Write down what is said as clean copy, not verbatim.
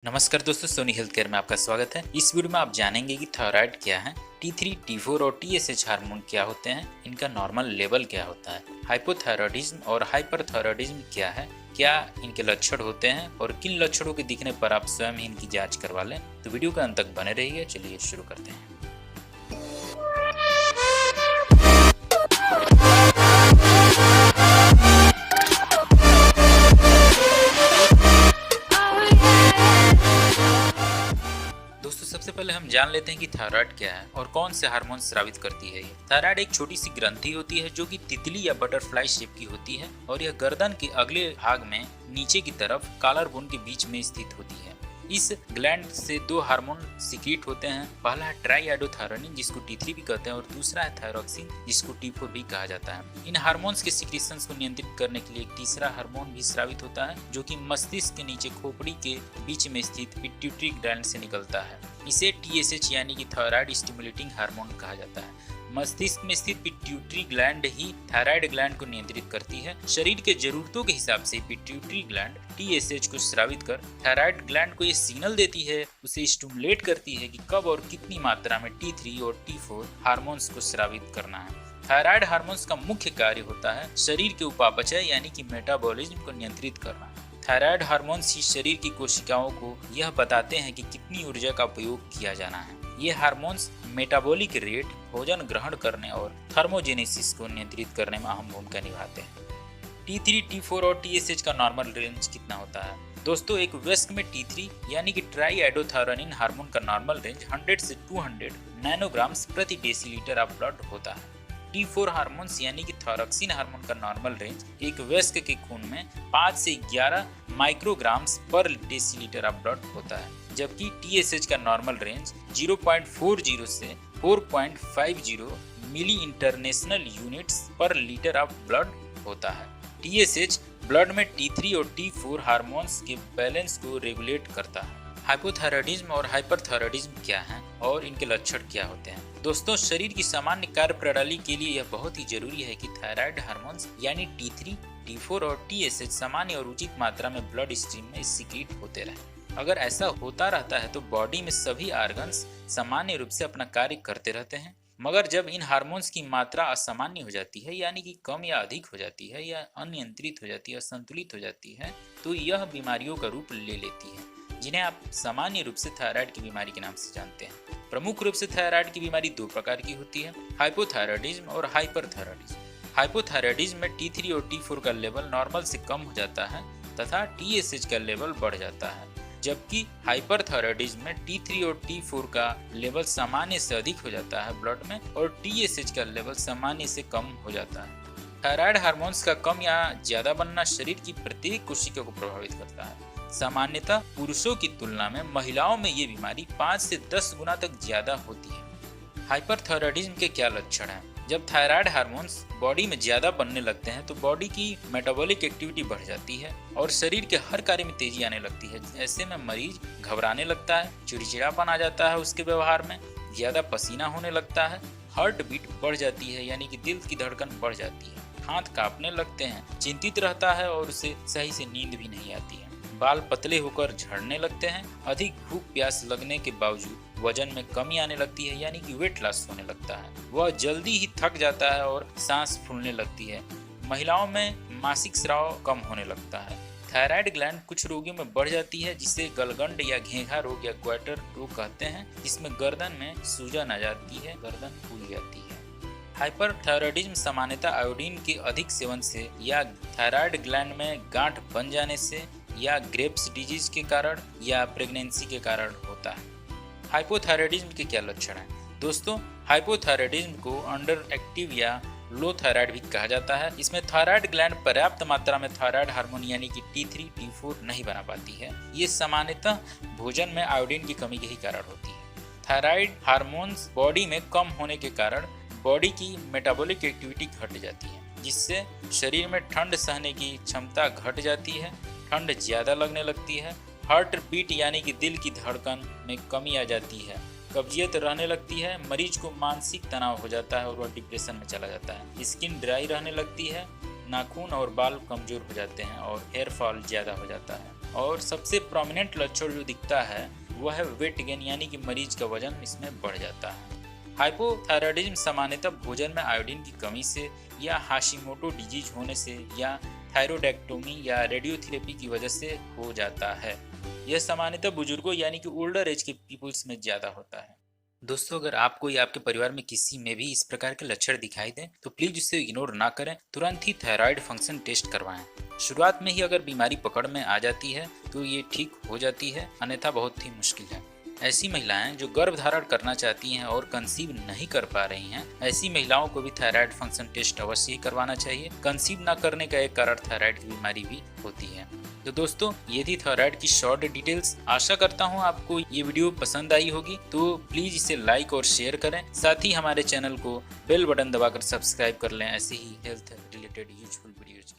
नमस्कार दोस्तों, Soni health care में आपका स्वागत है। इस वीडियो में आप जानेंगे कि थायराइड क्या है, T3, T4 और TSH हार्मोन क्या होते हैं, इनका नॉर्मल लेवल क्या होता है, हाइपोथायरॉयडिज्म और हाइपरथायरॉयडिज्म क्या है, क्या इनके लक्षण होते हैं और किन लक्षणों के दिखने पर आप स्वयं ही इनकी जांच करवा लें। तो वीडियो का अंत तक बने रहिए। चलिए शुरू करते हैं। दोस्तों, सबसे पहले हम जान लेते हैं कि थायराइड क्या है और कौन से हार्मोन स्रावित करती है। ये थायराइड एक छोटी सी ग्रंथि होती है जो कि तितली या बटरफ्लाई शेप की होती है और यह गर्दन के अगले भाग में नीचे की तरफ कॉलर बोन के बीच में स्थित होती है। इस ग्लैंड से दो हार्मोन सिक्रीट होते हैं। पहला है ट्राईआइडोथायरोनिन, जिसको T3 भी कहते हैं, और दूसरा है थायरोक्सिन, जिसको T4 भी कहा जाता है। इन हार्मोन्स के सिक्रीशंस को नियंत्रित करने के लिए एक तीसरा हार्मोन भी स्रावित होता है, जो कि मस्तिष्क के नीचे खोपड़ी के बीच में स्थित पिट्यूटरी ग्लैंड से निकलता है। इसे TSH यानी कि थायराइड स्टिमुलेटिंग हार्मोन कहा जाता है। मस्तिष्क में स्थित पिट्यूटरी ग्लैंड ही थायराइड ग्लैंड को नियंत्रित करती है। शरीर के जरूरतों के हिसाब से पिट्यूटरी ग्लैंड TSH को स्रावित कर थायराइड ग्लैंड को ये सिग्नल देती है, उसे स्टिमुलेट करती है कि कब और कितनी मात्रा में T3 और T4 हार्मोन्स को स्रावित करना है। थायराइड हार्मोन्स का मुख्य कार्य होता है शरीर के उपापचय यानी कि मेटाबॉलिज्म को नियंत्रित करना। थायराइड हार्मोन्स ही शरीर की कोशिकाओं को यह बताते हैं कि कितनी ऊर्जा का उपयोग किया जाना है। ये हार्मोन्स मेटाबॉलिक रेट, भोजन ग्रहण करने और थर्मोजेनेसिस को नियंत्रित करने में अहम भूमिका निभाते हैं। T3, T4 और TSH का नॉर्मल रेंज कितना होता है? दोस्तों, एक वयस्क में T3 यानी कि ट्राईआइडोथायरोनिन हार्मोन का नॉर्मल रेंज 100 से 200 नैनोग्राम्स प्रति डेसीलीटर ऑफ ब्लड होता है। T4 हार्मोन्स यानी कि थायरोक्सिन हार्मोन का नॉर्मल रेंज एक वयस्क के खून में 5 से 11 माइक्रोग्राम्स पर डेसीलीटर ऑफ ब्लड होता है, जबकि TSH का नॉर्मल रेंज 0.40 से 4.50 मिली इंटरनेशनल यूनिट्स पर लीटर ऑफ ब्लड होता है। TSH ब्लड में T3 और T4 हार्मोन्स के बैलेंस को रेगुलेट करता है। हाइपोथायरॉयडिज्म और हाइपरथायरॉयडिज्म क्या है और इनके लक्षण क्या होते हैं? दोस्तों, शरीर की सामान्य कार्य प्रणाली के लिए यह बहुत ही जरूरी है कि थायराइड हार्मोन्स यानी T3, T4 और TSH सामान्य और उचित मात्रा में ब्लड स्ट्रीम में सिक्रीट होते रहे। अगर ऐसा होता रहता है तो बॉडी में सभी ऑर्गन्स सामान्य रूप से अपना कार्य करते रहते हैं। मगर जब इन हार्मोन्स की मात्रा असामान्य हो जाती है, यानी कि कम या अधिक हो जाती है या अनियंत्रित हो जाती है, असंतुलित हो जाती है, तो यह बीमारियों का रूप ले लेती है, जिन्हें आप सामान्य रूप से थायराइड की बीमारी के नाम से जानते हैं। प्रमुख रूप से थायराइड की बीमारी दो प्रकार की होती है, हाइपोथायरॉयडिज्म और हाइपरथायरॉयडिज्म। हाइपोथायरॉयडिज्म में T3 और T4 का लेवल नॉर्मल से कम हो जाता है तथा TSH का लेवल बढ़ जाता है, जबकि हाइपरथायरॉयडिज्म में T3 और T4 का लेवल सामान्य से अधिक हो जाता है ब्लड में और TSH का लेवल सामान्य से कम हो जाता है। थायराइड हार्मोन्स का कम या ज्यादा बनना शरीर की प्रत्येक कोशिका को प्रभावित करता है। सामान्यतः पुरुषों की तुलना में महिलाओं में ये बीमारी 5 से 10 गुना तक ज्यादा होती है। हाइपरथायरॉयडिज्म के क्या लक्षण हैं? जब थायराइड हार्मोन्स बॉडी में ज्यादा बनने लगते हैं तो बॉडी की मेटाबॉलिक एक्टिविटी बढ़ जाती है और शरीर के हर कार्य में तेजी आने लगती है। ऐसे में मरीज घबराने लगता है, चिड़चिड़ापन आ जाता है उसके व्यवहार में, ज्यादा पसीना होने लगता है, हार्ट बीट बढ़ जाती है यानी कि दिल की धड़कन बढ़ जाती है, हाथ कांपने लगते हैं, चिंतित रहता है और उसे सही से नींद भी नहीं आती है, बाल पतले होकर झड़ने लगते हैं, अधिक भूख प्यास लगने के बावजूद वजन में कमी आने लगती है यानी कि वेट लॉस होने लगता है, वह जल्दी ही थक जाता है और सांस फूलने लगती है। महिलाओं में मासिक स्राव कम होने लगता है। थायराइड ग्लैंड कुछ रोगियों में बढ़ जाती है जिसे गलगंड या घेंघा रोग या क्वार्टर रोग कहते हैं, जिसमें गर्दन में सूजन आ जाती है, गर्दन फूल जाती है। हाइपरथायरॉयडिज्म सामान्यतः आयोडीन के अधिक सेवन से या थायराइड ग्लैंड में गांठ बन जाने से या ग्रेव्स डिजीज के कारण या प्रेगनेंसी के कारण होता है। हाइपोथायरॉयडिज्म के क्या लक्षण हैं? दोस्तों, हाइपोथायरॉयडिज्म को अंडर एक्टिव या लो थायराइड भी कहा जाता है। इसमें थायराइड ग्लैंड पर्याप्त मात्रा में थायराइड हार्मोन यानी कि T3, T4 नहीं बना पाती है। ये सामान्यतः भोजन में आयोडीन की कमी के ही कारण होती है। थायराइड हार्मोन्स बॉडी में कम होने के कारण बॉडी की मेटाबॉलिक एक्टिविटी घट जाती है, जिससे शरीर में ठंड सहने की क्षमता घट जाती है, ठंड ज्यादा लगने लगती है, हार्ट बीट यानी कि दिल की धड़कन में कमी आ जाती है, कब्जियत रहने लगती है, मरीज को मानसिक तनाव हो जाता है और वह डिप्रेशन में चला जाता है, स्किन ड्राई रहने लगती है, नाखून और बाल कमजोर हो जाते हैं और हेयर फॉल ज्यादा हो जाता है। और सबसे प्रोमिनेंट लक्षण जो दिखता है वह है वेट गेन, यानी कि मरीज का वजन इसमें बढ़ जाता है। हाइपोथायराइडिज्म सामान्यतः भोजन में आयोडीन की कमी से या हाशिमोटो डिजीज होने से या थायरोइडेक्टोमी या रेडियोथेरेपी की वजह से हो जाता है। यह सामान्यतः बुजुर्गों यानी कि ओल्डर एज के पीपुल्स में ज्यादा होता है। दोस्तों, अगर आपको या आपके परिवार में किसी में भी इस प्रकार के लक्षण दिखाई दें तो प्लीज उसे इग्नोर ना करें, तुरंत ही थायराइड फंक्शन टेस्ट करवाएं। शुरुआत में ही अगर बीमारी पकड़ में आ जाती है तो ये ठीक हो जाती है, अन्यथा बहुत ही मुश्किल है। ऐसी महिलाएं जो गर्भ धारण करना चाहती हैं और कंसीव नहीं कर पा रही हैं, ऐसी महिलाओं को भी थायराइड फंक्शन टेस्ट अवश्य ही करवाना चाहिए। कंसीव न करने का एक कारण थायराइड की बीमारी भी होती है। तो दोस्तों, ये थी थायराइड की शॉर्ट डिटेल्स। आशा करता हूँ आपको ये वीडियो पसंद आई होगी, तो प्लीज इसे लाइक और शेयर करें। साथ ही हमारे चैनल को बेल बटन दबाकर सब्सक्राइब कर लें ऐसे ही हेल्थ रिलेटेड यूजफुल वीडियोज